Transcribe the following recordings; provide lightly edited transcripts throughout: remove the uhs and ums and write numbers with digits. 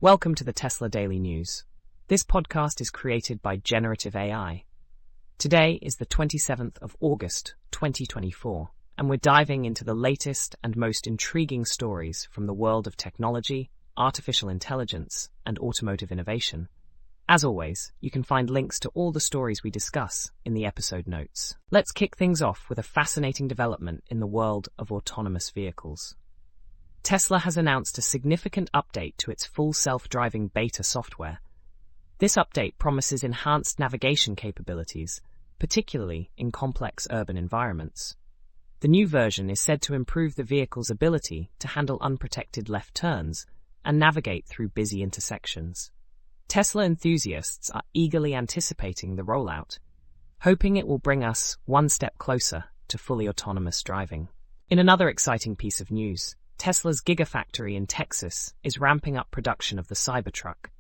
Welcome to the Tesla Daily News. This podcast is created by Generative AI. Today is the 27th of August, 2024, and we're diving into the latest and most intriguing stories from the world of technology, artificial intelligence, and automotive innovation. As always, you can find links to all the stories we discuss in the episode notes. Let's kick things off with a fascinating development in the world of autonomous vehicles. Tesla has announced a significant update to its full self-driving beta software. This update promises enhanced navigation capabilities, particularly in complex urban environments. The new version is said to improve the vehicle's ability to handle unprotected left turns and navigate through busy intersections. Tesla enthusiasts are eagerly anticipating the rollout, hoping it will bring us one step closer to fully autonomous driving. In another exciting piece of news, Tesla's Gigafactory in Texas is ramping up production of the Cybertruck.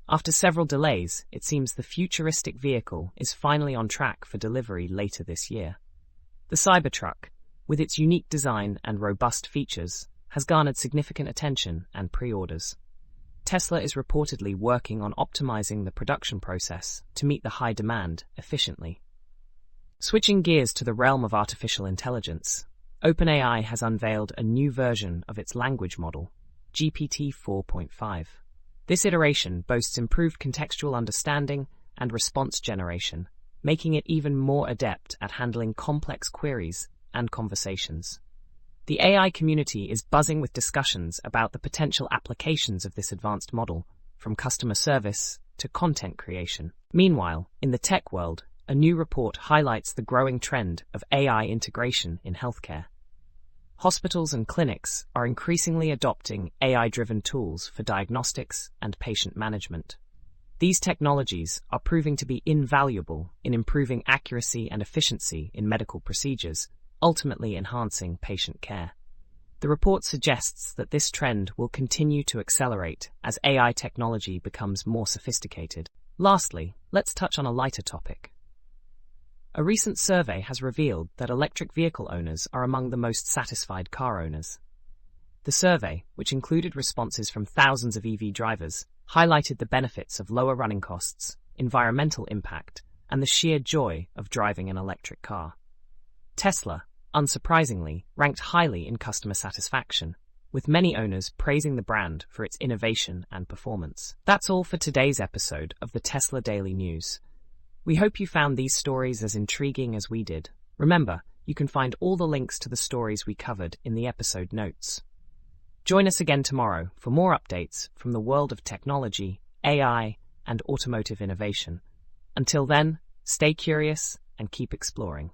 After several delays, it seems the futuristic vehicle is finally on track for delivery later this year. The Cybertruck, with its unique design and robust features, has garnered significant attention and pre-orders. Tesla is reportedly working on optimizing the production process to meet the high demand efficiently. Switching gears to the realm of artificial intelligence, OpenAI has unveiled a new version of its language model, GPT 4.5. This iteration boasts improved contextual understanding and response generation, making it even more adept at handling complex queries and conversations. The AI community is buzzing with discussions about the potential applications of this advanced model, from customer service to content creation. Meanwhile, in the tech world, a new report highlights the growing trend of AI integration in healthcare. Hospitals and clinics are increasingly adopting AI-driven tools for diagnostics and patient management. These technologies are proving to be invaluable in improving accuracy and efficiency in medical procedures, ultimately enhancing patient care. The report suggests that this trend will continue to accelerate as AI technology becomes more sophisticated. Lastly, let's touch on a lighter topic. A recent survey has revealed that electric vehicle owners are among the most satisfied car owners. The survey, which included responses from thousands of EV drivers, highlighted the benefits of lower running costs, environmental impact, and the sheer joy of driving an electric car. Tesla, unsurprisingly, ranked highly in customer satisfaction, with many owners praising the brand for its innovation and performance. That's all for today's episode of the Tesla Daily News. We hope you found these stories as intriguing as we did. Remember, you can find all the links to the stories we covered in the episode notes. Join us again tomorrow for more updates from the world of technology, AI, and automotive innovation. Until then, stay curious and keep exploring.